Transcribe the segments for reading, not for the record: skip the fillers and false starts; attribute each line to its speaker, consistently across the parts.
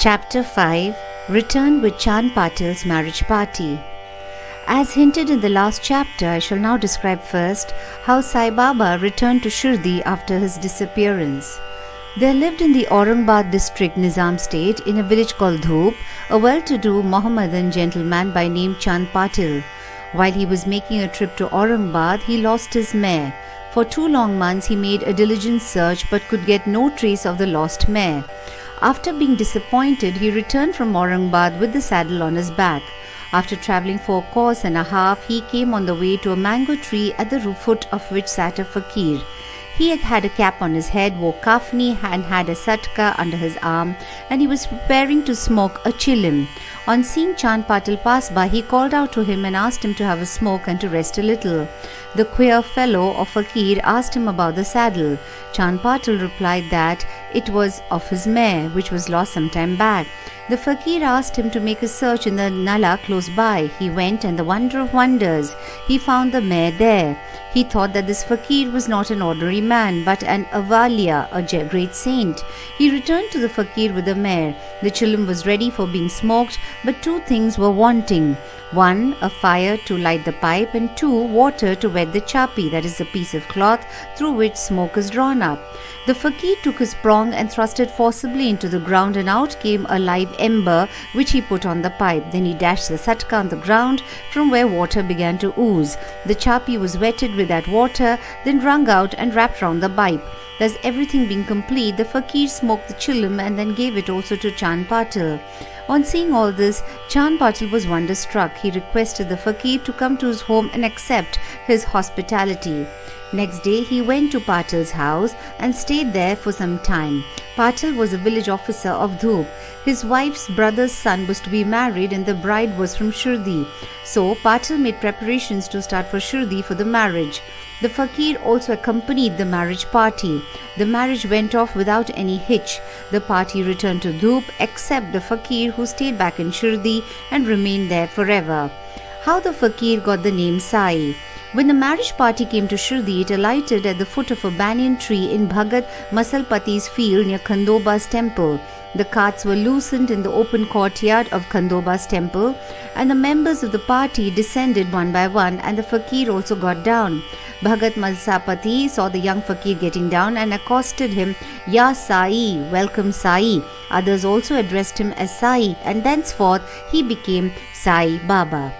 Speaker 1: Chapter 5 Return with Chand Patil's Marriage Party. As hinted in the last chapter, I shall now describe first how Sai Baba returned to Shirdi after his disappearance. There lived in the Aurangabad district, Nizam state, in a village called Dhoop, a well-to-do Mohammedan gentleman by name Chand Patil. While he was making a trip to Aurangabad, he lost his mare. For 2 long months he made a diligent search but could get no trace of the lost mare. After being disappointed, he returned from Aurangabad with the saddle on his back. After travelling for a course and a half, he came on the way to a mango tree at the foot of which sat a fakir. He had a cap on his head, wore kafni and had a satka under his arm, and he was preparing to smoke a chilim. On seeing Chand Patil pass by, he called out to him and asked him to have a smoke and to rest a little. The queer fellow or fakir asked him about the saddle. Chand Patil replied that it was of his mare, which was lost some time back. The fakir asked him to make a search in the nala close by. He went, and the wonder of wonders, he found the mare there. He thought that this fakir was not an ordinary man, but an awliya, a great saint. He returned to the fakir with the mare. The chilim was ready for being smoked, but 2 things were wanting. 1, a fire to light the pipe, and 2, water to wet the chapi, that is, a piece of cloth through which smoke is drawn up. The fakir took his prong and thrust it forcibly into the ground, and out came a live ember which he put on the pipe. Then he dashed the satka on the ground, from where water began to ooze. The chapi was wetted with that water, then wrung out and wrapped round the pipe. Thus, everything being complete, the fakir smoked the chilim and then gave it also to Chand Patil. On seeing all this, Chand Patil was wonderstruck. He requested the fakir to come to his home and accept his hospitality. Next day, he went to Patil's house and stayed there for some time. Patil was a village officer of Dhoop. His wife's brother's son was to be married, and the bride was from Shirdi. So, Patil made preparations to start for Shirdi for the marriage. The fakir also accompanied the marriage party. The marriage went off without any hitch. The party returned to Dhoop except the fakir, who stayed back in Shirdi and remained there forever. How the fakir got the name Sai. When the marriage party came to Shirdi, it alighted at the foot of a banyan tree in Bhagat Masalpati's field near Khandoba's temple. The carts were loosened in the open courtyard of Khandoba's temple, and the members of the party descended one by one, and the fakir also got down. Bhagat Masalpati saw the young fakir getting down and accosted him, "Ya Sai, welcome Sai." Others also addressed him as Sai, and thenceforth he became Sai Baba.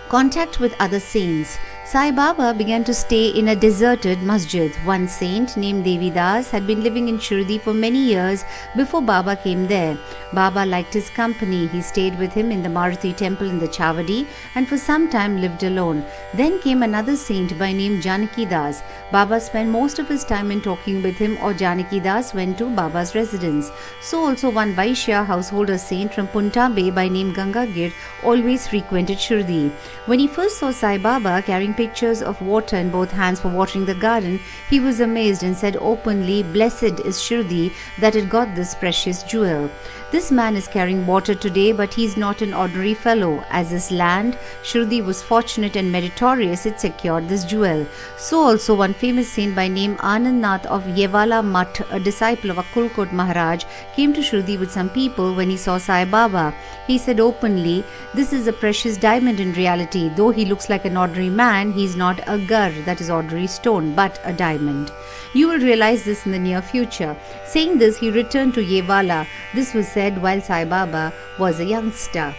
Speaker 1: Contact with other saints. Sai Baba began to stay in a deserted masjid. One saint named Devidas had been living in Shirdi for many years before Baba came there. Baba liked his company. He stayed with him in the Maruti temple in the Chavadi and for some time lived alone. Then came another saint by name Janaki Das. Baba spent most of his time in talking with him, or Janaki Das went to Baba's residence. So also one Vaishya householder saint from Puntabe by name Gangagir always frequented Shirdi. When he first saw Sai Baba carrying pictures of water in both hands for watering the garden, he was amazed and said openly, "Blessed is Shirdi that it got this precious jewel." This man is carrying water today, but he is not an ordinary fellow. As his land, Shirdi, was fortunate and meritorious, it secured this jewel. So also one famous saint by name Anandnath of Yevala Mutt, a disciple of Akulkot Maharaj, came to Shirdi with some people. When he saw Sai Baba, he said openly, "This is a precious diamond in reality. Though he looks like an ordinary man, he is not a gar, that is ordinary stone, but a diamond. You will realize this in the near future." Saying this, he returned to Yevala. This was said while Sai Baba was a youngster.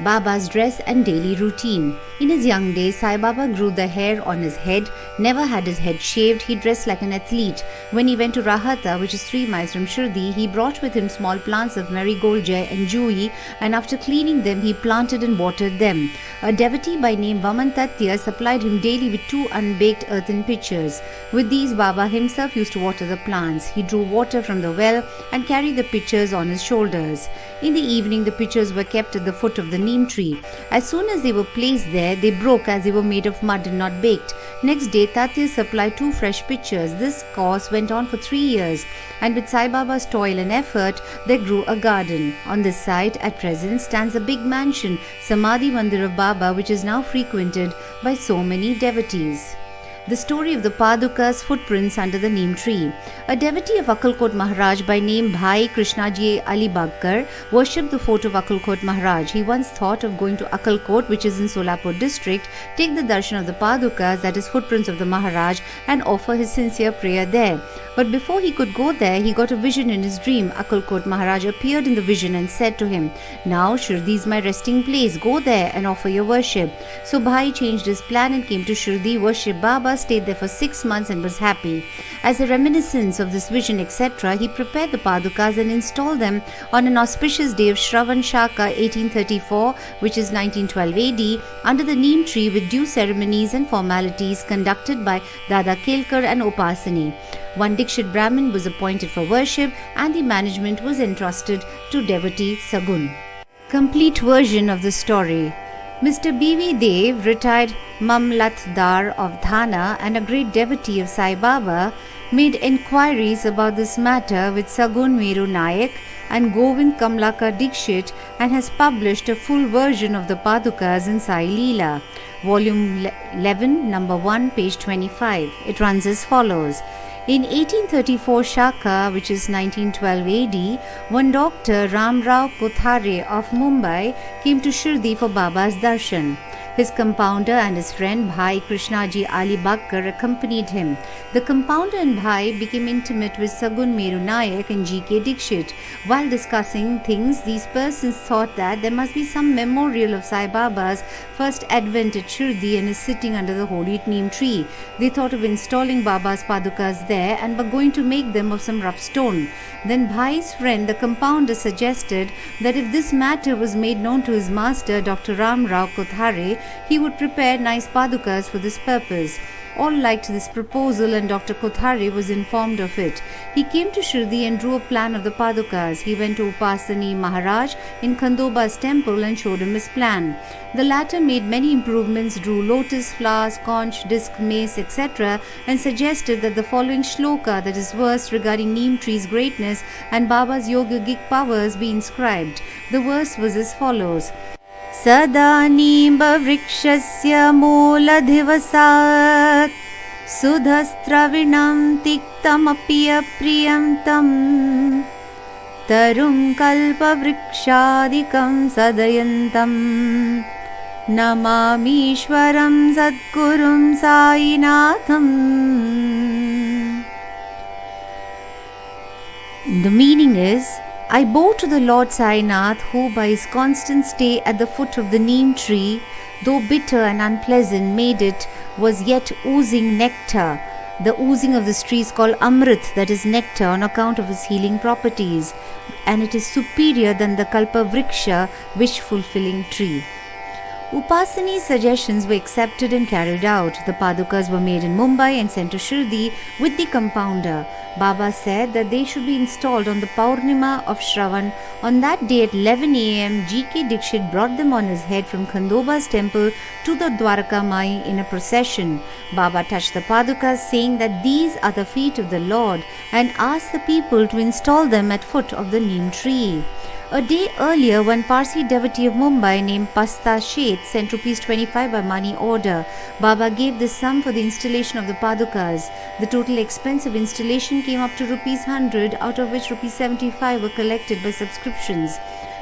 Speaker 1: Baba's dress and daily routine. In his young days, Sai Baba grew the hair on his head, never had his head shaved. He dressed like an athlete. When he went to Rahata, which is 3 miles from Shirdi, he brought with him small plants of marigold, jay and juhi, and after cleaning them, he planted and watered them. A devotee by name Vamantatya supplied him daily with 2 unbaked earthen pitchers. With these, Baba himself used to water the plants. He drew water from the well and carried the pitchers on his shoulders. In the evening, the pitchers were kept at the foot of the neem tree. As soon as they were placed there, they broke, as they were made of mud and not baked. Next day, Tatya supplied 2 fresh pitchers. This course went on for 3 years, and with Sai Baba's toil and effort, there grew a garden. On this site, at present, stands a big mansion, Samadhi Mandir of Baba, which is now frequented by so many devotees. The story of the Paduka's footprints under the neem tree. A devotee of Akkalkot Maharaj by name Bhai Krishnaji Ali Bagkar worshipped the fort of Akkalkot Maharaj. He once thought of going to Akkalkot, which is in Solapur district, take the darshan of the Padukas, that is footprints of the Maharaj, and offer his sincere prayer there. But before he could go there, he got a vision in his dream. Akkalkot Maharaj appeared in the vision and said to him, "Now Shirdi is my resting place. Go there and offer your worship." So Bhai changed his plan and came to Shirdi, worshipped Baba, stayed there for 6 months and was happy. As a reminiscence of this vision, etc., he prepared the Padukas and installed them on an auspicious day of Shravan Shaka 1834, which is 1912 AD, under the neem tree with due ceremonies and formalities conducted by Dada Kelkar and Upasani. One Dikshit Brahmin was appointed for worship and the management was entrusted to devotee Sagun. Complete version of the story. Mr. B.V. Dev, retired Mamlatdar of Dhana and a great devotee of Sai Baba, made enquiries about this matter with Sagun Meru Nayak and Govind Kamlaka Dikshit and has published a full version of the Padukas in Sai Leela, volume 11, number 1, page 25. It runs as follows. In 1834 Shaka, which is 1912 AD, one Dr. Ramrao Kothare of Mumbai came to Shirdi for Baba's darshan. His compounder and his friend Bhai Krishnaji Ali Bagkar accompanied him. The compounder and Bhai became intimate with Sagun Meru Nayak and G.K. Dikshit. While discussing things, these persons thought that there must be some memorial of Sai Baba's first advent at Shirdi and his sitting under the holy neem tree. They thought of installing Baba's Padukas there and were going to make them of some rough stone. Then Bhai's friend, the compounder, suggested that if this matter was made known to his master, Dr. Ram Rao Kothare, he would prepare nice Padukas for this purpose. All liked this proposal and Dr. Kothare was informed of it. He came to Shirdi and drew a plan of the Padukas. He went to Upasani Maharaj in Khandoba's temple and showed him his plan. The latter made many improvements, drew lotus flowers, conch, disc, mace, etc. and suggested that the following shloka, that is verse regarding neem tree's greatness and Baba's yogic powers, be inscribed. The verse was as follows. Sada nimba vrikshasya mooladhivasat sudhastravinam tiktam apiyapriyam tam tarum kalpa vrikshadikam sadayantam namamishwaram sadgurum sainatham. The meaning is, I bow to the Lord Sainath, who by his constant stay at the foot of the neem tree, though bitter and unpleasant, made it was yet oozing nectar. The oozing of this tree is called Amrit, that is nectar, on account of its healing properties, and it is superior than the Kalpa Vriksha, wish-fulfilling tree. Upasani's suggestions were accepted and carried out. The Padukas were made in Mumbai and sent to Shirdi with the compounder. Baba said that they should be installed on the Paurnima of Shravan. On that day at 11 a.m., G.K. Dikshit brought them on his head from Khandoba's temple to the Dwaraka Mai in a procession. Baba touched the Padukas, saying that these are the feet of the Lord, and asked the people to install them at foot of the neem tree. A day earlier, one Parsi devotee of Mumbai named Pasta Sheth sent rupees 25 by money order. Baba gave this sum for the installation of the Padukas. The total expense of installation came up to rupees 100, out of which rupees 75 were collected by subscriptions.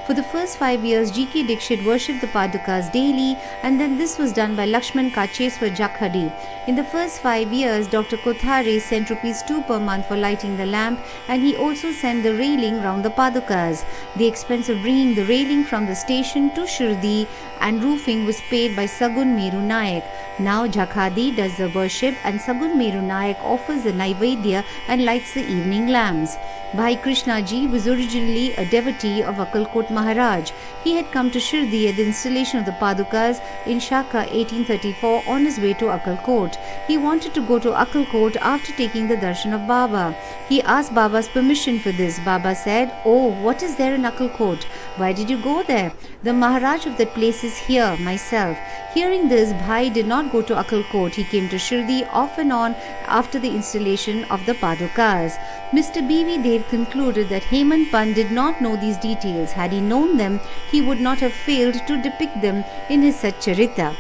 Speaker 1: For the first 5 years, G.K. Dikshit worshipped the Padukas daily, and then this was done by Lakshman Kacheswar Jakhadi. In the first 5 years, Dr. Kothare sent rupees 2 per month for lighting the lamp, and he also sent the railing round the Padukas. The expense of bringing the railing from the station to Shirdi and roofing was paid by Sagun Meru Nayak. Now Jakhadi does the worship and Sagun Meru Nayak offers the Naivedya and lights the evening lamps. Bhai Krishna Ji was originally a devotee of Akkalkot Maharaj. He had come to Shirdi at the installation of the Padukas in Shaka 1834 on his way to Akkalkot. He wanted to go to Akkalkot after taking the darshan of Baba. He asked Baba's permission for this. Baba said, "Oh, what is there in Akkalkot? Why did you go there? The Maharaj of that place is here, myself." Hearing this, Bhai did not go to Akkalkot. He came to Shirdi off and on after the installation of the Padukas. Mr. B.V. Dev concluded that Hemant Pant did not know these details. Had he known them, he would not have failed to depict them in his Satcharita.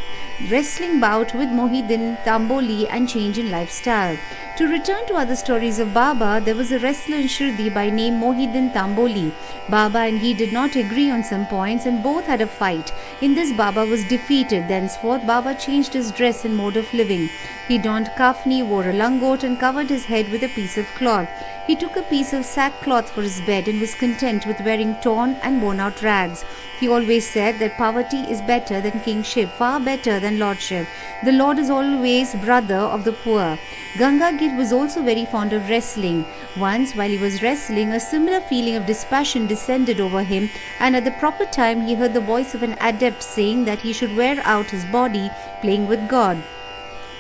Speaker 1: wrestling bout with Mohidin Tamboli, and change in lifestyle. To return to other stories of Baba, there was a wrestler in Shirdi by name Mohidin Tamboli. Baba and he did not agree on some points and both had a fight. In this, Baba was defeated. Thenceforth, Baba changed his dress and mode of living. He donned kafni, wore a langot and covered his head with a piece of cloth. He took a piece of sackcloth for his bed and was content with wearing torn and worn-out rags. He always said that poverty is better than kingship, far better than lordship. The Lord is always brother of the poor. Gangagir was also very fond of wrestling. Once, while he was wrestling, a similar feeling of dispassion descended over him, and at the proper time he heard the voice of an adept saying that he should wear out his body playing with God.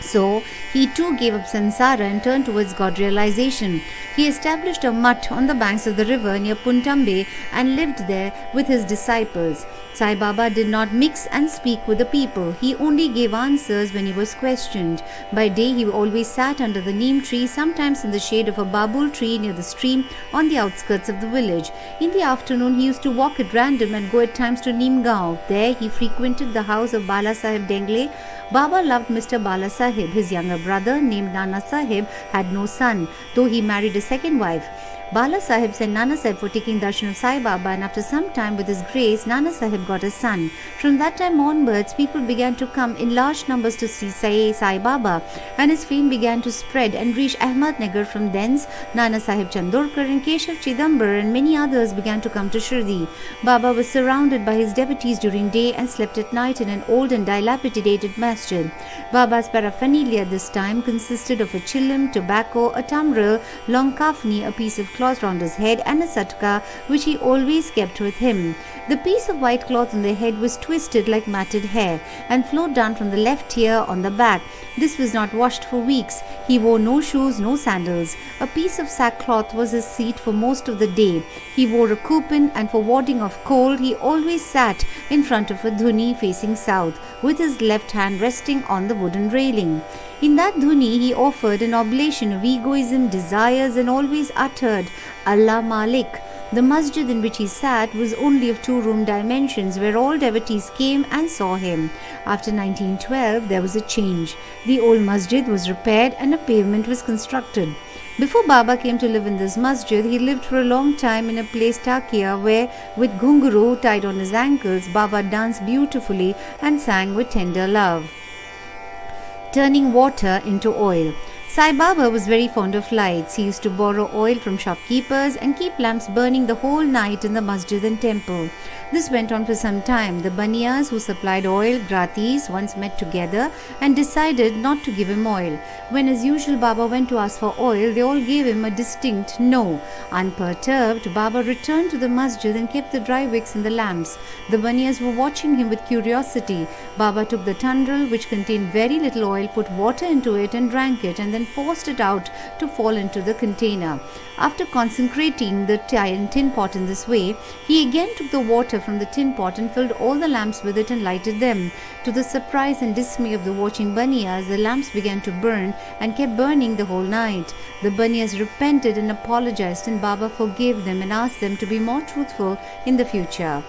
Speaker 1: So, he too gave up samsara and turned towards God realization. He established a mutt on the banks of the river near Puntambe and lived there with his disciples. Sai Baba did not mix and speak with the people. He only gave answers when he was questioned. By day he always sat under the neem tree, sometimes in the shade of a babul tree near the stream on the outskirts of the village. In the afternoon he used to walk at random and go at times to Neemgaon. There he frequented the house of Bala Sahib Dengle. Baba loved Mr. Bala Sahib. His younger brother, named Nana Sahib, had no son, though he married a second wife. Bala Sahib sent Nana Sahib for taking darshan of Sai Baba, and after some time with his grace, Nana Sahib got a son. From that time onwards, people began to come in large numbers to see Sai Baba, and his fame began to spread and reach Ahmednagar. From thence, Nana Sahib Chandorkar and Keshav Chidambar and many others began to come to Shirdi. Baba was surrounded by his devotees during day and slept at night in an old and dilapidated masjid. Baba's paraphernalia at this time consisted of a chilum, tobacco, a tamril, long kafni, a piece of cloth round his head, and a satka which he always kept with him. The piece of white cloth on the head was twisted like matted hair and flowed down from the left ear on the back. This was not washed for weeks. He wore no shoes, no sandals. A piece of sackcloth was his seat for most of the day. He wore a kupin, and for warding off cold he always sat in front of a dhuni facing south, with his left hand resting on the wooden railing. In that dhuni he offered an oblation of egoism, desires, and always uttered Allah Malik. The masjid in which he sat was only of 2-room dimensions, where all devotees came and saw him. After 1912, there was a change. The old masjid was repaired and a pavement was constructed. Before Baba came to live in this masjid, he lived for a long time in a place Takia, where, with ghunguru tied on his ankles, Baba danced beautifully and sang with tender love. Turning water into oil. Sai Baba was very fond of lights. He used to borrow oil from shopkeepers and keep lamps burning the whole night in the masjid and temple. This went on for some time. The baniyas who supplied oil, gratis, once met together and decided not to give him oil. When, as usual, Baba went to ask for oil, they all gave him a distinct no. Unperturbed, Baba returned to the masjid and kept the dry wicks in the lamps. The baniyas were watching him with curiosity. Baba took the tundral, which contained very little oil, put water into it and drank it, and then forced it out to fall into the container. After consecrating the tin pot in this way, he again took the water from the tin pot and filled all the lamps with it and lighted them. To the surprise and dismay of the watching baniyas, the lamps began to burn and kept burning the whole night. The baniyas repented and apologized, and Baba forgave them and asked them to be more truthful in the future.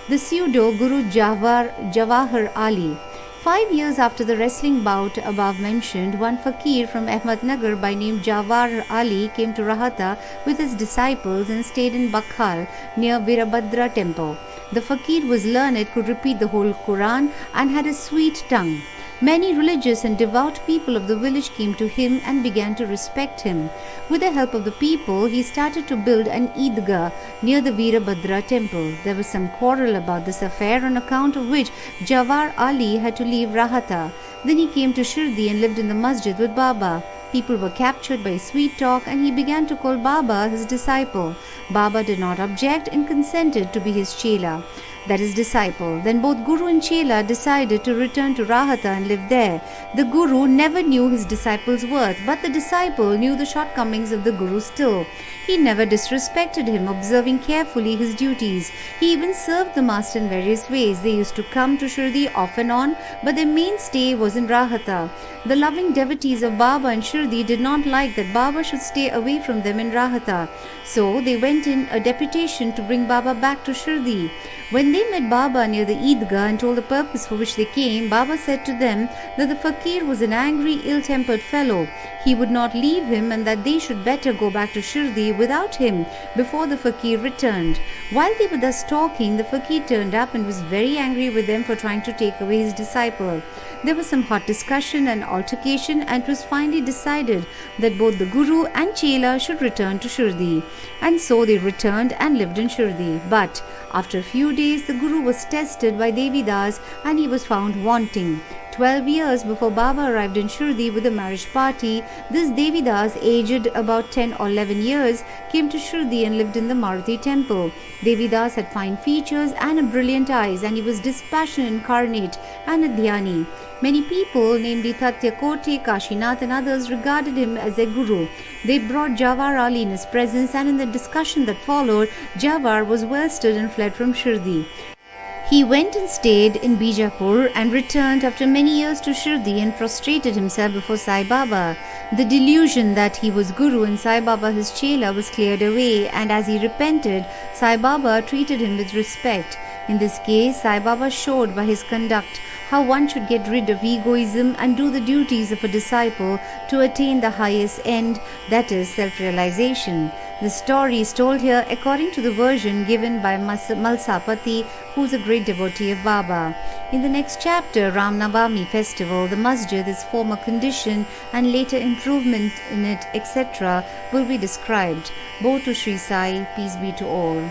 Speaker 1: The pseudo Guru Jawahar Ali. 5 years after the wrestling bout above mentioned, one fakir from Ahmednagar by name Jawahar Ali came to Rahata with his disciples and stayed in Bakhal near Virabhadra temple. The fakir was learned, could repeat the whole Quran, and had a sweet tongue. Many religious and devout people of the village came to him and began to respect him. With the help of the people, he started to build an Eidgah near the Virabhadra temple. There was some quarrel about this affair, on account of which Jawahar Ali had to leave Rahata. Then he came to Shirdi and lived in the masjid with Baba. People were captured by sweet talk, and he began to call Baba his disciple. Baba did not object and consented to be his chela, that is, disciple. Then both Guru and Chela decided to return to Rahata and live there. The Guru never knew his disciple's worth, but the disciple knew the shortcomings of the Guru still. He never disrespected him, observing carefully his duties. He even served the master in various ways. They used to come to Shirdi off and on, but their main stay was in Rahata. The loving devotees of Baba in Shirdi did not like that Baba should stay away from them in Rahata. So they went in a deputation to bring Baba back to Shirdi. When When they met Baba near the Eidgah and told the purpose for which they came, Baba said to them that the fakir was an angry, ill-tempered fellow. He would not leave him and that they should better go back to Shirdi without him before the fakir returned. While they were thus talking, the fakir turned up and was very angry with them for trying to take away his disciple. There was some hot discussion and altercation, and it was finally decided that both the Guru and Chela should return to Shirdi. And so they returned and lived in Shirdi. But after a few days, the Guru was tested by Devidas and he was found wanting. 12 years before Baba arrived in Shirdi with a marriage party, this Devidas, aged about 10 or 11 years, came to Shirdi and lived in the Maruti temple. Devidas had fine features and brilliant eyes, and he was dispassionate, incarnate, and a dhyani. Many people, namely Tatya Kote, Kashinath and others, regarded him as a guru. They brought Jawar Ali in his presence, and in the discussion that followed, Jawar was worsted and fled from Shirdi. He went and stayed in Bijapur and returned after many years to Shirdi and prostrated himself before Sai Baba. The delusion that he was Guru and Sai Baba his Chela was cleared away, and as he repented, Sai Baba treated him with respect. In this case, Sai Baba showed by his conduct how one should get rid of egoism and do the duties of a disciple to attain the highest end, that is, self-realization. The story is told here according to the version given by Malsapati, who is a great devotee of Baba. In the next chapter, Ram Navami festival, the masjid, its former condition and later improvement in it, etc., will be described. Bo to Shri Sai, peace be to all.